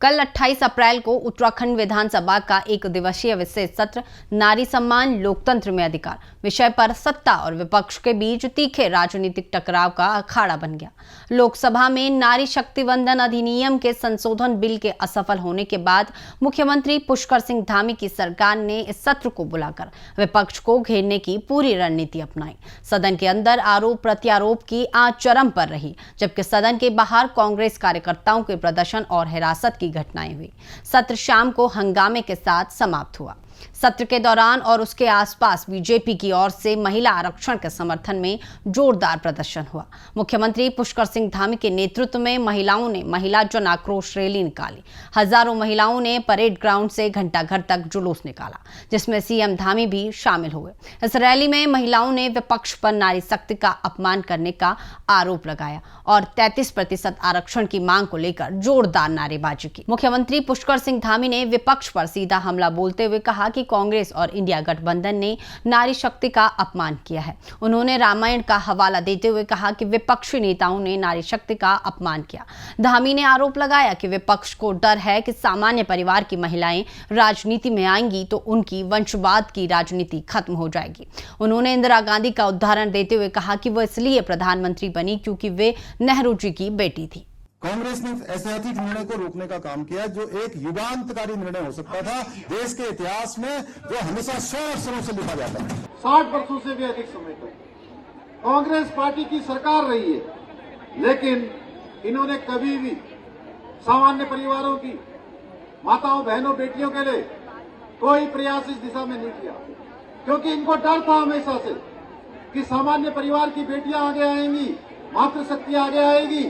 कल 28 अप्रैल को उत्तराखंड विधानसभा का एक दिवसीय विशेष सत्र नारी सम्मान लोकतंत्र में अधिकार विषय पर सत्ता और विपक्ष के बीच तीखे राजनीतिक टकराव का अखाड़ा बन गया। लोकसभा में नारी शक्ति वंदन अधिनियम के संशोधन बिल के असफल होने के बाद मुख्यमंत्री पुष्कर सिंह धामी की सरकार ने इस सत्र को बुलाकर विपक्ष को घेरने की पूरी रणनीति अपनाई। सदन के अंदर आरोप प्रत्यारोप की आंच चरम पर रही, जबकि सदन के बाहर कांग्रेस कार्यकर्ताओं के प्रदर्शन और हिरासत की घटनाएं हुई। सत्र शाम को हंगामे के साथ समाप्त हुआ। सत्र के दौरान और उसके आसपास बीजेपी की ओर से महिला आरक्षण के समर्थन में जोरदार प्रदर्शन हुआ। मुख्यमंत्री पुष्कर सिंह धामी के नेतृत्व में महिलाओं ने महिला जन आक्रोश रैली निकाली। हजारों महिलाओं ने परेड ग्राउंड से घंटाघर तक जुलूस निकाला, जिसमें सीएम धामी भी शामिल हुए। इस रैली में महिलाओं ने विपक्ष पर नारी शक्ति का अपमान करने का आरोप लगाया और 33% आरक्षण की मांग को लेकर जोरदार नारेबाजी की। मुख्यमंत्री पुष्कर सिंह धामी ने विपक्ष पर सीधा हमला बोलते हुए कहा कि कांग्रेस और इंडिया गठबंधन ने नारी शक्ति का अपमान किया है। उन्होंने रामायण का हवाला देते हुए कहा कि विपक्षी नेताओं ने नारी शक्ति का अपमान किया। धामी ने आरोप लगाया कि विपक्ष को डर है कि सामान्य परिवार की महिलाएं राजनीति में आएंगी तो उनकी वंशवाद की राजनीति खत्म हो जाएगी। उन्होंने इंदिरा गांधी का उदाहरण देते हुए कहा कि वह इसलिए प्रधानमंत्री बनी क्योंकि वे नेहरू जी की बेटी थी। कांग्रेस ने ऐतिहासिक निर्णय को रोकने का काम किया, जो एक युगांतकारी निर्णय हो सकता था देश के इतिहास में, जो हमेशा 100 अक्षरों से लिखा जाता है। 60 वर्षों से भी अधिक समय तक कांग्रेस पार्टी की सरकार रही है, लेकिन इन्होंने कभी भी सामान्य परिवारों की माताओं, बहनों, बेटियों के लिए कोई प्रयास इस दिशा में नहीं किया, क्योंकि इनको डर था हमेशा से कि सामान्य परिवार की बेटियां आगे आएंगी, मातृशक्ति आगे आएगी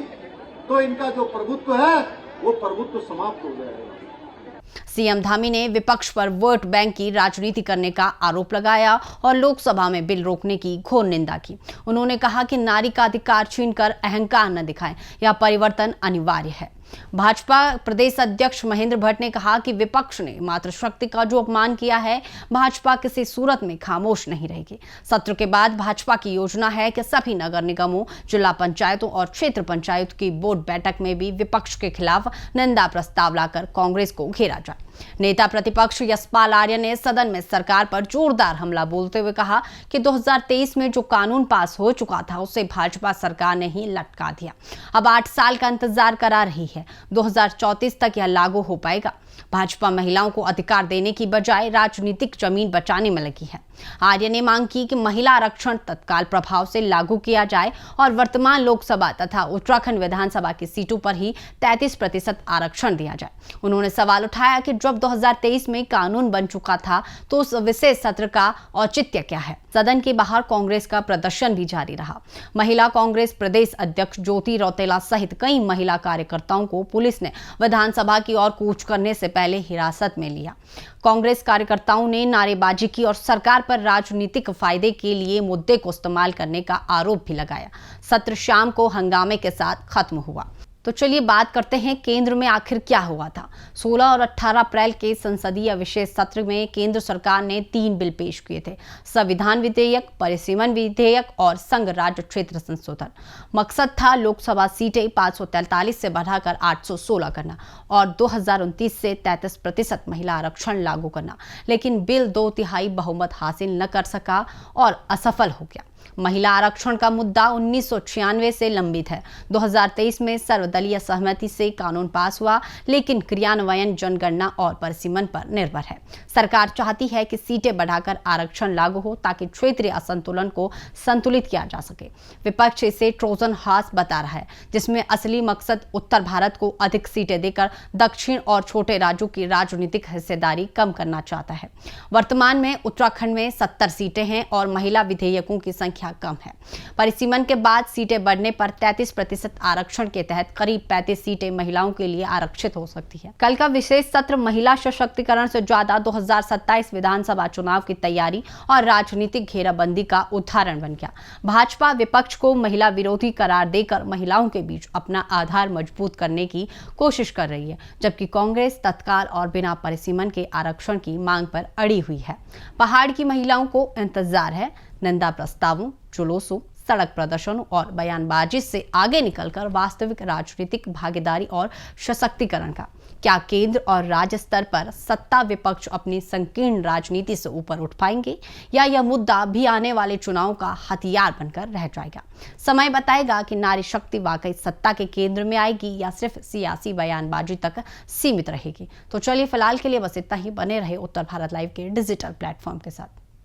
तो इनका जो प्रभुत्व है वो प्रभुत्व समाप्त हो जाएगा। सीएम धामी ने विपक्ष पर वोट बैंक की राजनीति करने का आरोप लगाया और लोकसभा में बिल रोकने की घोर निंदा की। उन्होंने कहा कि नारी का अधिकार छीनकर अहंकार न दिखाएं, यह परिवर्तन अनिवार्य है। भाजपा प्रदेश अध्यक्ष महेंद्र भट्ट ने कहा कि विपक्ष ने मातृशक्ति का जो अपमान किया है, भाजपा किसी सूरत में खामोश नहीं रहेगी। सत्र के बाद भाजपा की योजना है कि सभी नगर निगमों, जिला पंचायतों और क्षेत्र पंचायत की बोर्ड बैठक में भी विपक्ष के खिलाफ निंदा प्रस्ताव लाकर कांग्रेस को घेरा जाए। नेता प्रतिपक्ष यशपाल आर्य ने सदन में सरकार पर जोरदार हमला बोलते हुए कहा कि 2023 में जो कानून पास हो चुका था उसे भाजपा सरकार ने ही लटका दिया। अब 8 साल का इंतजार करा रही है। 2034 तक यह लागू हो पाएगा। भाजपा महिलाओं को अधिकार देने की बजाय राजनीतिक जमीन बचाने में लगी है। आर्य ने मांग की कि महिला आरक्षण तत्काल प्रभाव से लागू किया जाए और वर्तमान लोकसभा तथा उत्तराखंड विधानसभा की सीटों पर ही 33% आरक्षण दिया जाए। उन्होंने सवाल उठाया कि जब 2023 में कानून बन चुका था तो उस विशेष सत्र का औचित्य क्या है। सदन के बाहर कांग्रेस का प्रदर्शन भी जारी रहा। महिला कांग्रेस प्रदेश अध्यक्ष ज्योति रौतेला सहित कई महिला कार्यकर्ताओं को पुलिस ने विधानसभा की ओर कूच करने से पहले हिरासत में लिया। कांग्रेस कार्यकर्ताओं ने नारेबाजी की और सरकार पर राजनीतिक फायदे के लिए मुद्दे को इस्तेमाल करने का आरोप भी लगाया। सत्र शाम को हंगामे के साथ खत्म हुआ। तो चलिए बात करते हैं केंद्र में आखिर क्या हुआ था। 16 और 18 अप्रैल के संसदीय विशेष सत्र में केंद्र सरकार ने 3 बिल पेश किए थे: संविधान विधेयक, परिसीमन विधेयक और संघ राज्य क्षेत्र संशोधन। मकसद था लोकसभा सीटें 543 से बढ़ाकर 816 करना और 2029 से 33% महिला आरक्षण लागू करना, लेकिन बिल 2/3 बहुमत हासिल न कर सका और असफल हो गया। महिला आरक्षण का मुद्दा 1996 से लंबित है। 2023 में सर्वदलीय सहमति से कानून पास हुआ, लेकिन क्रियान्वयन जनगणना और परिसीमन पर निर्भर है। सरकार चाहती है कि सीटें बढ़ाकर आरक्षण लागू हो ताकि क्षेत्रीय असंतुलन को संतुलित किया जा सके। विपक्ष इसे ट्रोजन हॉर्स बता रहा है, जिसमें असली मकसद उत्तर भारत को अधिक सीटें देकर दक्षिण और छोटे राज्यों की राजनीतिक हिस्सेदारी कम करना चाहता है। वर्तमान में उत्तराखंड में 70 सीटें हैं और महिला विधेयकों की संख्या कम है। परिसीमन के बाद सीटें बढ़ने पर 33% आरक्षण के तहत करीब 35 सीटें महिलाओं के लिए आरक्षित हो सकती है। कल का विशेष सत्र महिला सशक्तिकरण से ज्यादा 2027 विधानसभा चुनाव की तैयारी और राजनीतिक घेराबंदी का उदाहरण बन गया। भाजपा विपक्ष को महिला विरोधी करार देकर महिलाओं के बीच अपना आधार मजबूत करने की कोशिश कर रही है, जबकि कांग्रेस तत्काल और बिना परिसीमन के आरक्षण की मांग पर अड़ी हुई है। पहाड़ की महिलाओं को इंतजार है निंदा प्रस्तावों, जुलूसों, सड़क प्रदर्शनों और बयानबाजी से आगे निकलकर वास्तविक राजनीतिक भागीदारी और सशक्तिकरण का। क्या केंद्र और राज्य स्तर पर सत्ता विपक्ष अपनी संकीर्ण राजनीति से ऊपर उठ पाएंगे या यह मुद्दा भी आने वाले चुनाव का हथियार बनकर रह जाएगा? समय बताएगा कि नारी शक्ति वाकई सत्ता के केंद्र में आएगी या सिर्फ सियासी बयानबाजी तक सीमित रहेगी। तो चलिए फिलहाल के लिए बस इतना ही। बने रहे उत्तर भारत लाइव के डिजिटल प्लेटफॉर्म के साथ।